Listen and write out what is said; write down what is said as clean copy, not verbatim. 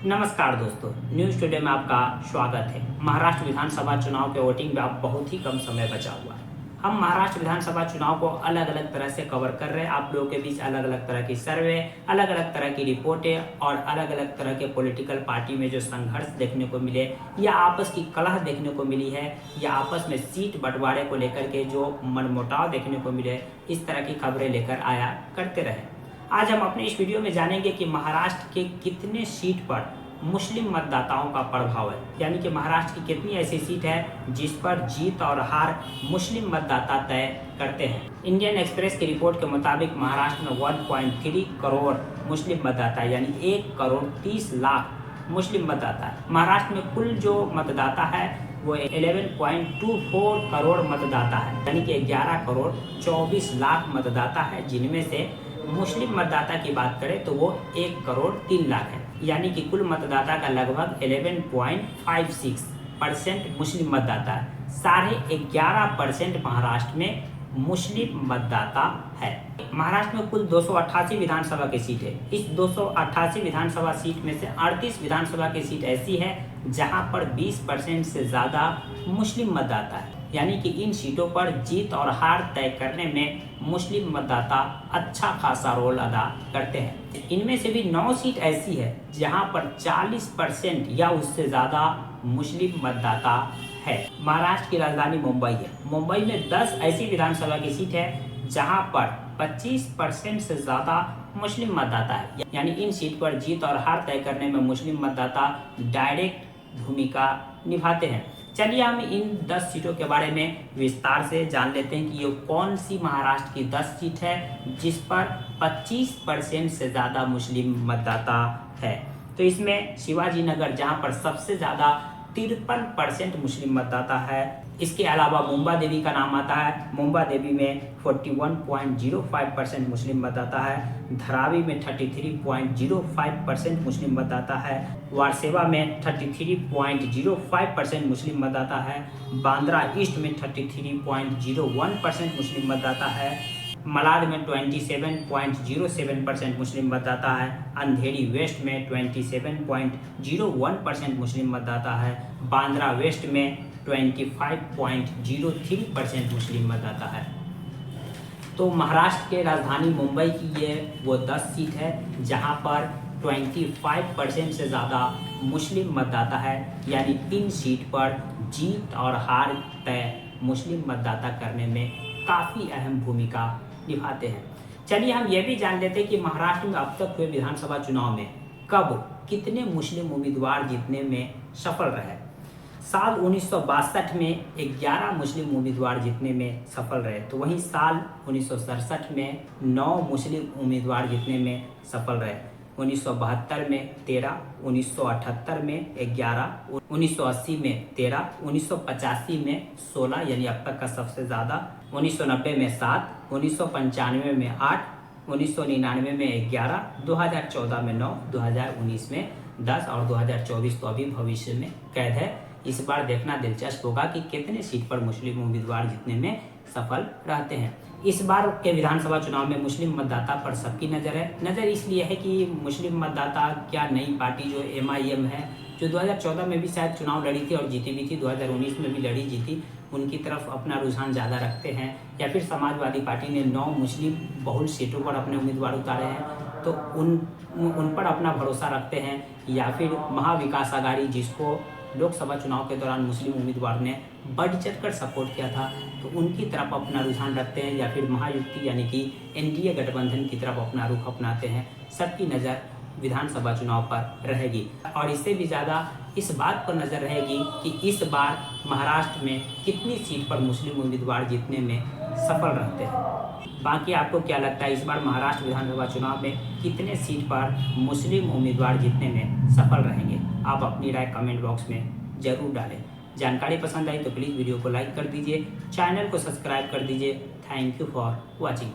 नमस्कार दोस्तों, news today में आपका स्वागत है। महाराष्ट्र विधानसभा चुनाव के वोटिंग में अब बहुत ही कम समय बचा हुआ है। हम महाराष्ट्र विधानसभा चुनाव को अलग अलग तरह से कवर कर रहे हैं। आप लोगों के बीच अलग अलग तरह की सर्वे, अलग अलग तरह की रिपोर्टें और अलग अलग तरह के पॉलिटिकल पार्टी में जो संघर्ष देखने को मिले या आपस की कलह देखने को मिली है या आपस में सीट बंटवारे को लेकर के जो मनमुटाव देखने को मिले, इस तरह की खबरें लेकर आया करते रहे। आज हम अपने इस वीडियो में जानेंगे कि महाराष्ट्र के कितने सीट पर मुस्लिम मतदाताओं का प्रभाव है, यानी कि महाराष्ट्र की कितनी ऐसी सीट है जिस पर जीत और हार मुस्लिम मतदाता तय करते हैं। इंडियन एक्सप्रेस की रिपोर्ट के मुताबिक महाराष्ट्र में 1.3 करोड़ मुस्लिम मतदाता यानी 1 करोड़ 30 लाख मुस्लिम मतदाता है। महाराष्ट्र में कुल जो मतदाता है वो 11.24 करोड़ मतदाता है, यानी कि 11 करोड़ 24 लाख मतदाता है, जिनमें से मुस्लिम मतदाता की बात करें तो वो 1 करोड़ 3 लाख है, यानी कि कुल मतदाता का लगभग 11.56% मुस्लिम मतदाता है। 11.5% महाराष्ट्र में मुस्लिम मतदाता है। महाराष्ट्र में कुल 288 विधानसभा की सीट है। इस 288 विधानसभा सीट में से 38 विधानसभा की सीट ऐसी है जहां पर 20% से ज़्यादा मुस्लिम मतदाता है, यानी कि इन सीटों पर जीत और हार तय करने में मुस्लिम मतदाता अच्छा खासा रोल अदा करते हैं। इनमें से भी 9 सीट ऐसी है जहां पर 40% या उससे ज़्यादा मुस्लिम मतदाता है। महाराष्ट्र की राजधानी मुंबई है। मुंबई में 10 ऐसी विधानसभा की सीट है जहां पर 25% से ज़्यादा मुस्लिम मतदाता है, यानी इन सीट पर जीत और हार तय करने में मुस्लिम मतदाता डायरेक्ट भूमिका निभाते हैं। चलिए हम इन 10 सीटों के बारे में विस्तार से जान लेते हैं कि ये कौन सी महाराष्ट्र की 10 सीट है जिस पर 25% से ज़्यादा मुस्लिम मतदाता है। तो इसमें शिवाजी नगर, जहां पर सबसे ज़्यादा 53% मुस्लिम मतदाता है। इसके अलावा मुंबा देवी का नाम आता है। मुंबा देवी में 41.05% मुस्लिम मतदाता है। धारावी में 33.05% मुस्लिम मतदाता है। वारसेवा में 33.05% मुस्लिम मतदाता है। बांद्रा ईस्ट में 33.01% मुस्लिम मतदाता है। मलाड में 27.07% मुस्लिम मतदाता है। अंधेरी वेस्ट में 27.01% मुस्लिम मतदाता है। बांद्रा वेस्ट में 25.03% मुस्लिम मतदाता है। तो महाराष्ट्र के राजधानी मुंबई की ये वो 10 सीट है जहां पर 25% से ज़्यादा मुस्लिम मतदाता है, यानी इन सीट पर जीत और हार तय मुस्लिम मतदाता करने में काफ़ी अहम भूमिका निभाते हैं। चलिए हम ये भी जान लेते हैं कि महाराष्ट्र में अब तक हुए विधानसभा चुनाव में कब कितने मुस्लिम उम्मीदवार जीतने में सफल रहे। साल 1962 में 11 मुस्लिम उम्मीदवार जीतने में सफल रहे, तो वहीं साल 1967 में 9 मुस्लिम उम्मीदवार जीतने में सफल रहे। 1972 में 13, 1978 में 11, 1980 में 13, 1985 में 16 यानी अब तक का सबसे ज़्यादा, 1990 में 7, 1995 में 8, 1999 में 11, 2014 में 9, 2019 में 10 और 2024 तो अभी भविष्य में कैद है। इस बार देखना दिलचस्प होगा कि कितने सीट पर मुस्लिम उम्मीदवार जीतने में सफल रहते हैं। इस बार के विधानसभा चुनाव में मुस्लिम मतदाता पर सबकी नज़र है। नज़र इसलिए है कि मुस्लिम मतदाता क्या नई पार्टी जो MIM है, जो 2014 में भी शायद चुनाव लड़ी थी और जीती भी थी, 2019 में भी लड़ी जीती, उनकी तरफ अपना रुझान ज़्यादा रखते हैं, या फिर समाजवादी पार्टी ने 9 मुस्लिम बहुल सीटों पर अपने उम्मीदवार उतारे हैं तो उन पर अपना भरोसा रखते हैं, या फिर महाविकास आघाड़ी जिसको लोकसभा चुनाव के दौरान मुस्लिम उम्मीदवार ने बढ़ चढ़ कर सपोर्ट किया था तो उनकी तरफ अपना रुझान रखते हैं, या फिर महायुति यानी कि NDA गठबंधन की तरफ अपना रुख अपनाते हैं। सबकी नज़र विधानसभा चुनाव पर रहेगी और इससे भी ज़्यादा इस बात पर नज़र रहेगी कि इस बार महाराष्ट्र में कितनी सीट पर मुस्लिम उम्मीदवार जीतने में सफल रहते हैं। बाकी आपको क्या लगता है, इस बार महाराष्ट्र विधानसभा चुनाव में कितने सीट पर मुस्लिम उम्मीदवार जीतने में सफल रहेंगे? आप अपनी राय कमेंट बॉक्स में ज़रूर डालें। जानकारी पसंद आई तो प्लीज़ वीडियो को लाइक कर दीजिए, चैनल को सब्सक्राइब कर दीजिए। Thank you for watching.